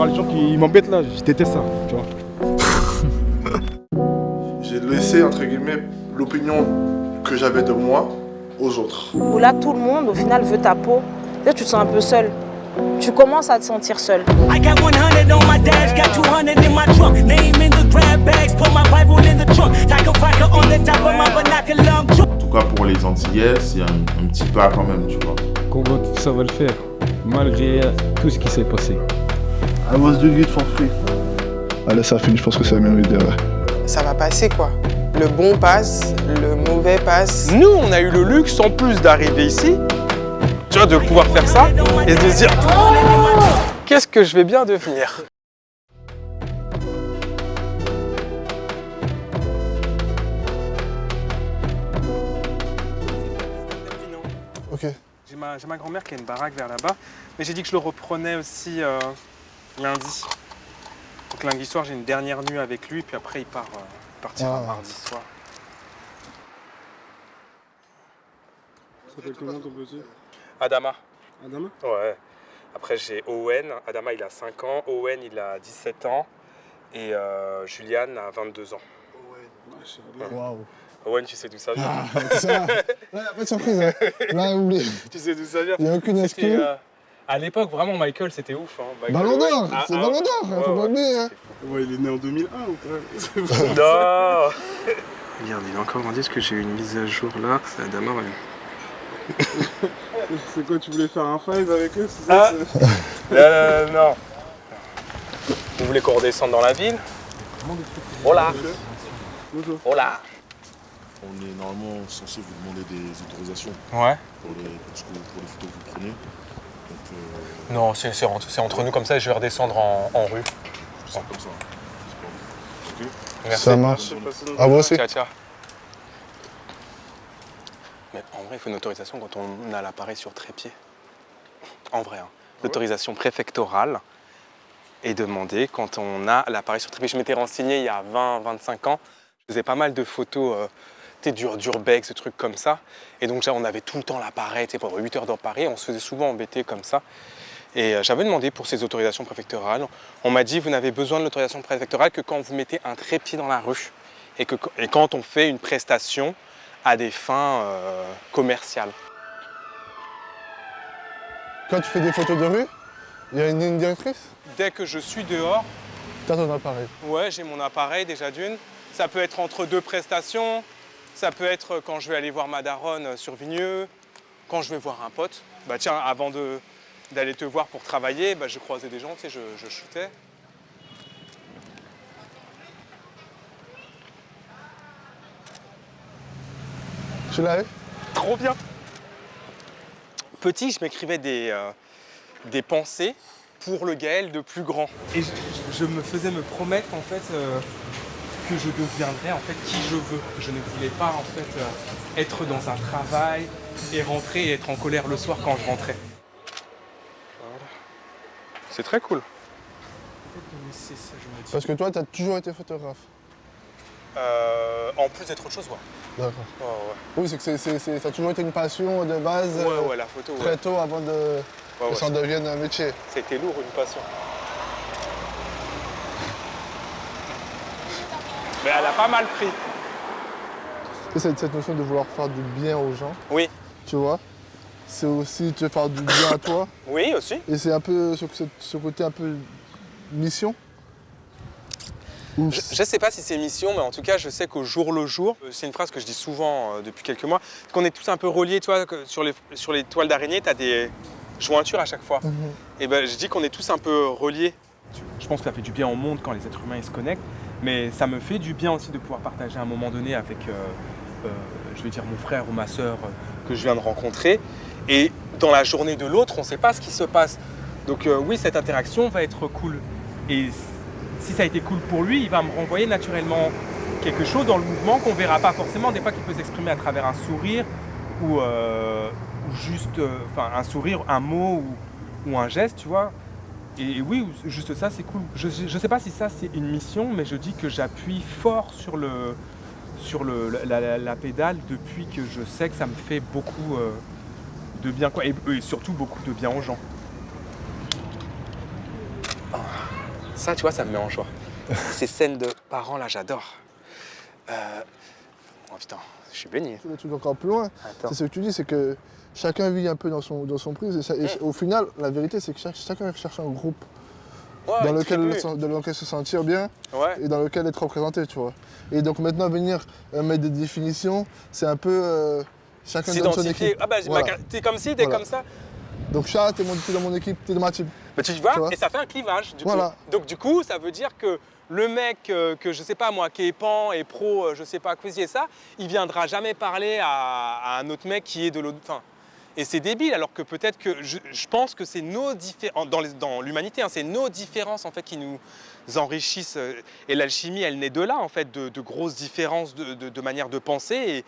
voir les gens qui m'embêtent là, je déteste ça, tu vois. J'ai laissé, entre guillemets, l'opinion que j'avais de moi aux autres. Où là, tout le monde, au final, veut ta peau. Là, tu te sens un peu seul. Tu commences à te sentir seul. En tout cas, pour les Antillais, c'est un petit pas quand même, tu vois. Comment ça va le faire, malgré tout ce qui s'est passé. I was doing it for free. Allez, ça finit, je pense que c'est la meilleure idée, ouais. Ça va passer, quoi. Le bon passe, le mauvais passe. Nous, on a eu le luxe, en plus d'arriver ici, tu vois, de pouvoir faire ça et de se dire oh, qu'est-ce que je vais bien devenir. Ok. J'ai ma grand-mère qui a une baraque vers là-bas, mais j'ai dit que je le reprenais aussi lundi. Donc lundi soir, j'ai une dernière nuit avec lui, puis après il partira mardi soir. Ça s'appelle comment ton petit? Adama. Adama? Ouais. Après j'ai Owen. Adama il a 5 ans, Owen il a 17 ans et Julian a 22 ans. Waouh. Owen, tu sais d'où ça vient? C'est ça. Là, il n'y a pas de surprise. Hein. Là, oublie. Tu sais d'où ça vient? Il n'y a aucune excuse. À l'époque, vraiment, Michael, c'était ouf. Hein. Ballon d'or, c'est Ballon d'or, faut pas oublier. Hein. Ouais, il est né en 2001 ou pas? Non. Regarde, il a encore grandi parce que j'ai eu une mise à jour là. C'est Adama, ouais. C'est quoi, tu voulais faire un five avec eux? Ça, non. Vous voulez qu'on redescende dans la ville? Hola. Bonjour. Hola. On est normalement censé vous demander des autorisations Ouais. pour les photos que vous prenez. Donc, Non, c'est entre nous comme ça et je vais redescendre en rue. c'est comme ça. Ok. Merci. Ça marche. Ah, moi aussi. Ciao, ciao. Mais en vrai, il faut une autorisation quand on a l'appareil sur trépied. En vrai, hein. L'autorisation préfectorale est demandée quand on a l'appareil sur trépied. Je m'étais renseigné il y a 20-25 ans. Je faisais pas mal de photos d'urbex, de trucs comme ça. Et donc, on avait tout le temps l'appareil pendant 8 heures dans Paris. On se faisait souvent embêter comme ça. Et j'avais demandé pour ces autorisations préfectorales. On m'a dit, vous n'avez besoin de l'autorisation préfectorale que quand vous mettez un trépied dans la rue et quand on fait une prestation à des fins commerciales. Quand tu fais des photos de rue, il y a une ligne directrice? Dès que je suis dehors, T'as ton appareil. ouais, j'ai mon appareil déjà d'une. Ça peut être entre deux prestations. Ça peut être quand je vais aller voir ma daronne sur Vigneux, quand je vais voir un pote. Bah tiens, avant d'aller te voir pour travailler, bah, je croisais des gens, tu sais, je shootais. Tu l'as eu? Trop bien. Petit, je m'écrivais des pensées pour le Gaël de plus grand. Et je me faisais me promettre en fait que je deviendrais en fait qui je veux. Je ne voulais pas en fait être dans un travail et rentrer et être en colère le soir quand je rentrais. Voilà. C'est très cool. C'est ça, je me dis. Parce que toi, t'as toujours été photographe. En plus d'être autre chose, ouais. D'accord. Ouais. Oui, c'est que ça a toujours été une passion de base. Ouais, la photo, Très tôt avant que ça devienne un métier. C'était lourd, une passion. Mais elle a pas mal pris. Et cette notion de vouloir faire du bien aux gens, Oui. tu vois, c'est aussi te faire du bien à toi. Oui, aussi. Et c'est un peu ce côté un peu mission. Je ne sais pas si c'est mission, mais en tout cas, je sais qu'au jour le jour, c'est une phrase que je dis souvent depuis quelques mois, qu'on est tous un peu reliés, tu vois, que sur les toiles d'araignée, tu as des jointures à chaque fois. Et ben, je dis qu'on est tous un peu reliés. Je pense que ça fait du bien au monde quand les êtres humains ils se connectent, mais ça me fait du bien aussi de pouvoir partager à un moment donné avec, je vais dire, mon frère ou ma sœur que je viens de rencontrer. Et dans la journée de l'autre, on ne sait pas ce qui se passe. Donc oui, cette interaction va être cool. Et si ça a été cool pour lui, il va me renvoyer naturellement quelque chose dans le mouvement qu'on ne verra pas forcément. Des fois, qu'il peut s'exprimer à travers un sourire ou juste un sourire, un mot ou un geste, tu vois. Et oui, juste ça, c'est cool. Je ne sais pas si ça, c'est une mission, mais je dis que j'appuie fort sur la pédale depuis que je sais que ça me fait beaucoup de bien, quoi, et surtout beaucoup de bien aux gens. Ça, tu vois, ça me met en joie. Ces scènes de parents, là, j'adore. Oh putain, je suis baigné. Le truc encore plus loin, Attends. c'est ce que tu dis, c'est que chacun vit un peu dans son prise. Et au final, la vérité, c'est que chacun cherche un groupe Ouais, dans une lequel, tribu. dans lequel se sentir bien Ouais. et dans lequel être représenté, tu vois. Et donc maintenant, venir mettre des définitions, c'est un peu chacun donne son S'identifier. équipe. Ah bah, Voilà. t'es comme ci, t'es Voilà. comme ça. Donc chat, t'es dans mon équipe, t'es dans ma team. Bah, tu vois, Tu vois. et ça fait un clivage, du Voilà. coup. Donc, du coup, ça veut dire que le mec que je sais pas moi, qui est pan et pro, je sais pas quoi, et ça, il viendra jamais parler à un autre mec qui est de l'autre. Enfin, et c'est débile, alors que peut-être que je pense que c'est nos différences, dans l'humanité, hein, c'est nos différences en fait qui nous enrichissent. Et l'alchimie, elle naît de là, en fait, de grosses différences de manière de penser.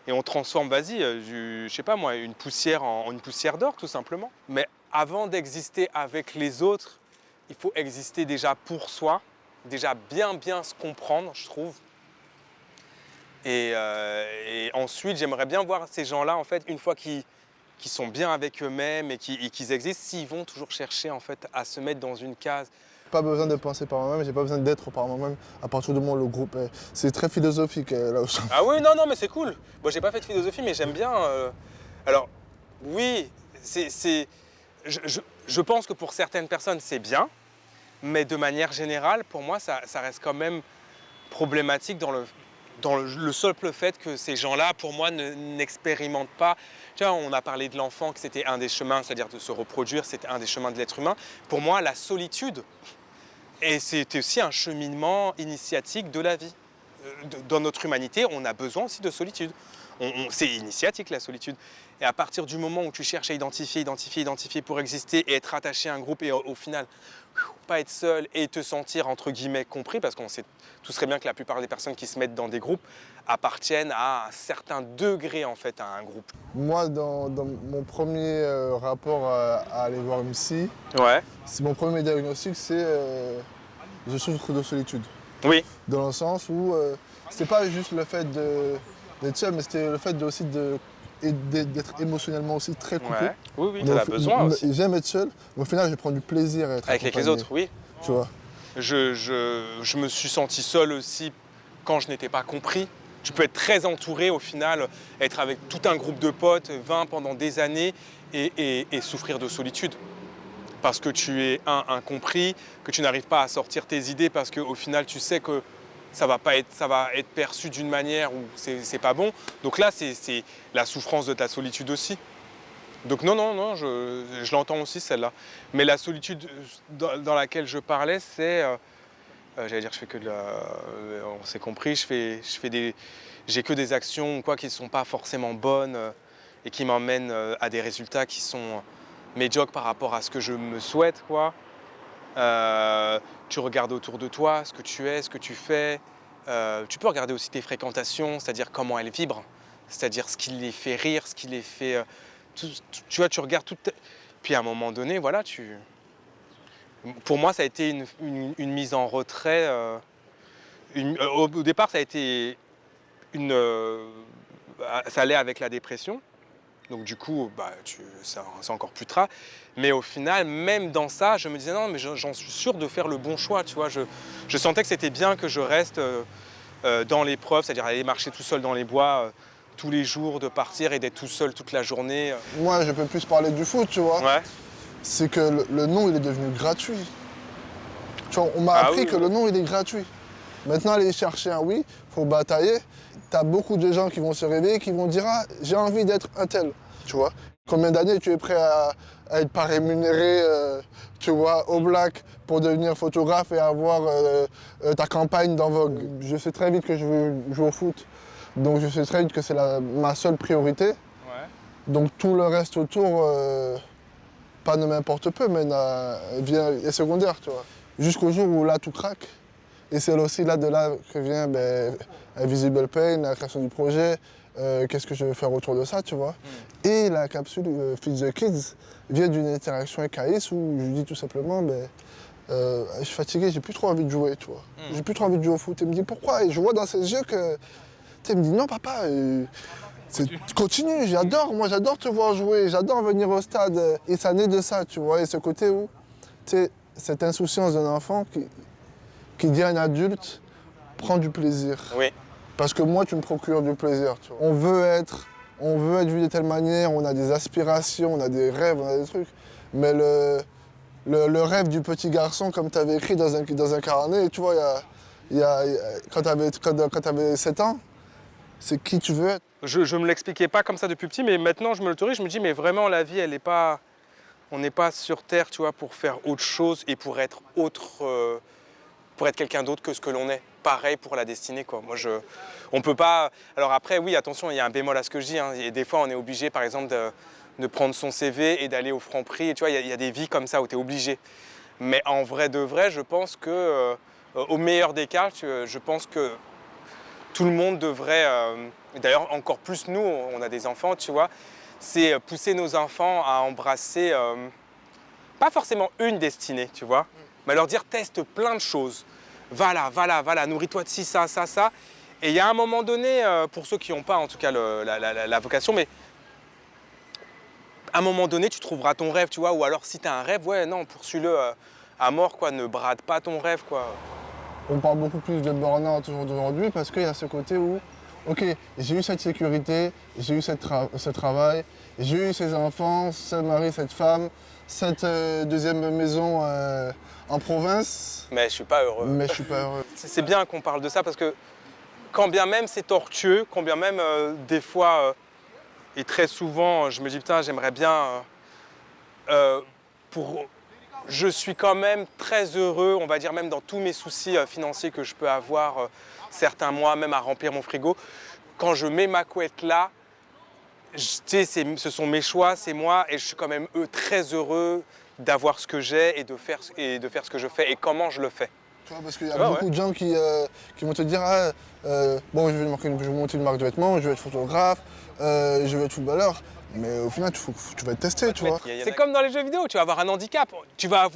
Et on transforme, vas-y, je sais pas moi, une poussière en une poussière d'or, tout simplement. Mais avant d'exister avec les autres, il faut exister déjà pour soi, déjà bien se comprendre, je trouve. Et ensuite, j'aimerais bien voir ces gens-là, en fait, une fois qu'ils sont bien avec eux-mêmes et qu'ils existent, s'ils vont toujours chercher, en fait, à se mettre dans une case. Pas besoin de penser par moi-même, j'ai pas besoin d'être par moi-même. À partir du moment où le groupe c'est très philosophique là où je suis. Ah oui, non, mais c'est cool. Moi, j'ai pas fait de philosophie, mais j'aime bien. Alors, oui, je pense que pour certaines personnes, c'est bien, mais de manière générale, pour moi, ça reste quand même problématique dans le simple fait que ces gens-là, pour moi, n'expérimentent pas. Tu vois, on a parlé de l'enfant, que c'était un des chemins, c'est-à-dire de se reproduire, c'était un des chemins de l'être humain. Pour moi, la solitude, et c'est aussi un cheminement initiatique de la vie. Dans notre humanité, on a besoin aussi de solitude. C'est initiatique, la solitude. Et à partir du moment où tu cherches à identifier pour exister et être attaché à un groupe et au final, pas être seul et te sentir entre guillemets compris, parce qu'on sait tout serait bien que la plupart des personnes qui se mettent dans des groupes appartiennent à un certain degré en fait à un groupe. Moi, dans mon premier rapport à aller voir une psy, Ouais. c'est mon premier diagnostic, c'est je souffre de solitude. Oui. Dans le sens où c'était pas juste le fait d'être seul, mais c'était le fait aussi d'être émotionnellement aussi très coupé. Ouais. Oui, Donc, t'en as besoin aussi. J'aime être seul, mais au final, je prends du plaisir à être Avec les accompagné, autres, oui. Tu vois. Je me suis senti seul aussi quand je n'étais pas compris. Tu peux être très entouré au final, être avec tout un groupe de potes, 20 pendant des années et souffrir de solitude. Parce que tu es incompris, que tu n'arrives pas à sortir tes idées parce qu'au final tu sais que ça va être perçu d'une manière où c'est pas bon. Donc là c'est la souffrance de ta solitude aussi. Donc non, je l'entends aussi celle-là. Mais la solitude dans laquelle je parlais, c'est, j'allais dire, je fais que de la, on s'est compris, j'ai que des actions quoi qui ne sont pas forcément bonnes et qui m'emmènent à des résultats qui sont médiocres par rapport à ce que je me souhaite, quoi. Tu regardes autour de toi ce que tu es, ce que tu fais. Tu peux regarder aussi tes fréquentations, c'est-à-dire comment elles vibrent, c'est-à-dire ce qui les fait rire, ce qui les fait. Tu vois, tu regardes tout. Puis à un moment donné, voilà, pour moi, ça a été une mise en retrait. Au départ, ça a été ça allait avec la dépression. Donc du coup, c'est encore plus tard. Mais au final, même dans ça, je me disais non, mais j'en suis sûr de faire le bon choix. Tu vois, je sentais que c'était bien que je reste dans l'épreuve, c'est-à-dire aller marcher tout seul dans les bois tous les jours, de partir et d'être tout seul toute la journée. Moi, je peux plus parler du foot, tu vois. Ouais. C'est que le nom, il est devenu gratuit. Tu vois, on m'a appris que le nom, il est gratuit. Maintenant, aller chercher un oui, il faut batailler. T'as beaucoup de gens qui vont se réveiller, qui vont dire « Ah, j'ai envie d'être un tel ». Tu vois. Combien d'années tu es prêt à être pas rémunéré, tu vois, au black pour devenir photographe et avoir ta campagne dans Vogue. Je sais très vite que je veux jouer au foot. Donc je sais très vite que c'est ma seule priorité. Ouais. Donc tout le reste autour, pas ne m'importe peu, mais est secondaire, tu vois. Jusqu'au jour où là tout craque. Et c'est aussi là que vient Invisible Pain, la création du projet, qu'est-ce que je vais faire autour de ça, tu vois. Et la capsule Feed the Kids vient d'une interaction avec Aïs où je lui dis tout simplement, je suis fatigué, j'ai plus trop envie de jouer, tu vois. J'ai plus trop envie de jouer au foot. Il me dit pourquoi? Et je vois dans ses yeux que, il me dit non papa, continue, moi j'adore te voir jouer, j'adore venir au stade. Et ça naît de ça, tu vois. Et ce côté où, cette insouciance d'un enfant qui dit à un adulte, prends du plaisir. Oui. Parce que moi, tu me procures du plaisir. Tu vois. On veut être vu de telle manière, on a des aspirations, on a des rêves, on a des trucs. Mais le rêve du petit garçon, comme tu avais écrit dans un carnet, tu vois, quand tu avais 7 ans, c'est qui tu veux être. Je me l'expliquais pas comme ça depuis petit, mais maintenant je me l'autorise, je me dis mais vraiment la vie elle est pas, on n'est pas sur terre, tu vois, pour faire autre chose et pour être quelqu'un d'autre que ce que l'on est. Pareil pour la destinée quoi. Moi on peut pas. Alors après oui attention il y a un bémol à ce que je dis. Hein. Et des fois on est obligé par exemple de prendre son CV et d'aller au Franprix. Et tu vois il y a des vies comme ça où tu es obligé. Mais en vrai de vrai je pense que au meilleur des cas je pense que tout le monde devrait, d'ailleurs encore plus nous, on a des enfants, tu vois, c'est pousser nos enfants à embrasser, pas forcément une destinée, tu vois, mais leur dire teste plein de choses. Va là, nourris-toi de ci, ça. Et il y a un moment donné, pour ceux qui n'ont pas en tout cas la vocation, mais à un moment donné, tu trouveras ton rêve, tu vois, ou alors si tu as un rêve, ouais, non, poursuis-le à mort, quoi, ne brade pas ton rêve, quoi. On parle beaucoup plus de burn-out aujourd'hui parce qu'il y a ce côté où, ok, j'ai eu cette sécurité, j'ai eu ce travail, j'ai eu ces enfants, ce mari, cette femme, cette deuxième maison en province. Mais je suis pas heureux. C'est bien qu'on parle de ça parce que quand bien même c'est tortueux, quand bien même des fois et très souvent je me dis putain j'aimerais bien je suis quand même très heureux, on va dire même dans tous mes soucis financiers que je peux avoir certains mois, même à remplir mon frigo. Quand je mets ma couette là, tu sais, ce sont mes choix, c'est moi, et je suis quand même très heureux d'avoir ce que j'ai et de faire ce que je fais et comment je le fais. Tu vois, parce qu'il y a beaucoup de gens qui vont te dire bon, je vais monter une marque de vêtements, je vais être photographe, je vais être footballeur. Mais au final, tu vas te tester, tu vois. C'est comme dans les jeux vidéo, tu vas avoir un handicap. Tu vas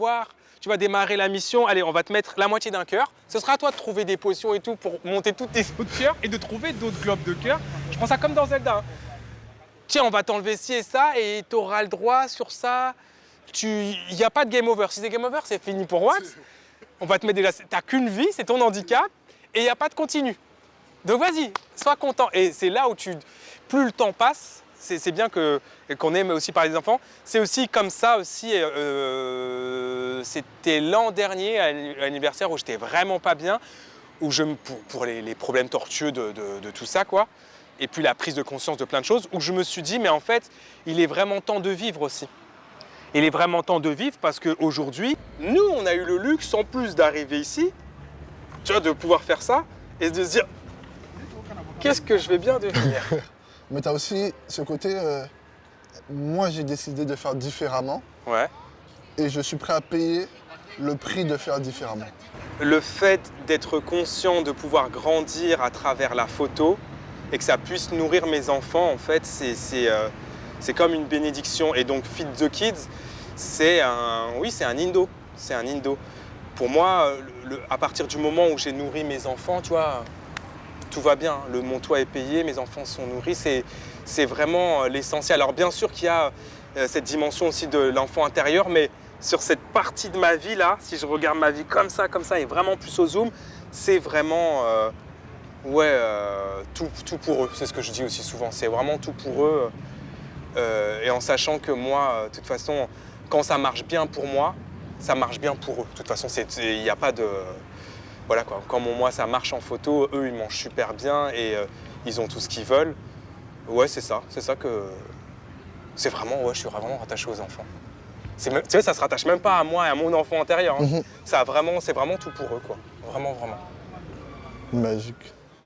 démarrer la mission, allez, on va te mettre la moitié d'un cœur. Ce sera à toi de trouver des potions et tout pour monter toutes tes autres cœurs et de trouver d'autres globes de cœur. Je prends ça comme dans Zelda. Hein. Tiens, on va t'enlever ci et ça et tu auras le droit sur ça. Il n'y a pas de game over. Si c'est game over, c'est fini pour what? On va te mettre déjà... T'as qu'une vie, c'est ton handicap et il n'y a pas de continu. Donc vas-y, sois content. Et c'est là où plus le temps passe, c'est bien qu'on aime aussi parler des enfants. C'est aussi comme ça aussi, c'était l'an dernier à l'anniversaire où j'étais vraiment pas bien, où pour les problèmes tortueux de tout ça quoi, et puis la prise de conscience de plein de choses, où je me suis dit mais en fait il est vraiment temps de vivre aussi. Il est vraiment temps de vivre parce qu'aujourd'hui, nous on a eu le luxe en plus d'arriver ici, tu vois, de pouvoir faire ça et de se dire qu'est-ce que je vais bien devenir. Mais tu as aussi ce côté, moi j'ai décidé de faire différemment. Ouais. Et je suis prêt à payer le prix de faire différemment. Le fait d'être conscient de pouvoir grandir à travers la photo et que ça puisse nourrir mes enfants, en fait, c'est comme une bénédiction. Et donc Feed the Kids, c'est un indo. C'est un indo. Pour moi, à partir du moment où j'ai nourri mes enfants, tu vois, tout va bien, mon toit est payé, mes enfants sont nourris, c'est vraiment l'essentiel. Alors bien sûr qu'il y a cette dimension aussi de l'enfant intérieur, mais sur cette partie de ma vie là, si je regarde ma vie comme ça, et vraiment plus au zoom, c'est vraiment tout pour eux. C'est ce que je dis aussi souvent, c'est vraiment tout pour eux. Et en sachant que moi, de toute façon, quand ça marche bien pour moi, ça marche bien pour eux. De toute façon, il n'y a pas de... Voilà quoi, quand moi ça marche en photo, eux ils mangent super bien et ils ont tout ce qu'ils veulent. Ouais, c'est ça que... C'est vraiment, je suis vraiment rattaché aux enfants. Tu sais, ça se rattache même pas à moi et à mon enfant intérieur. Hein. C'est vraiment tout pour eux quoi, vraiment. Magique.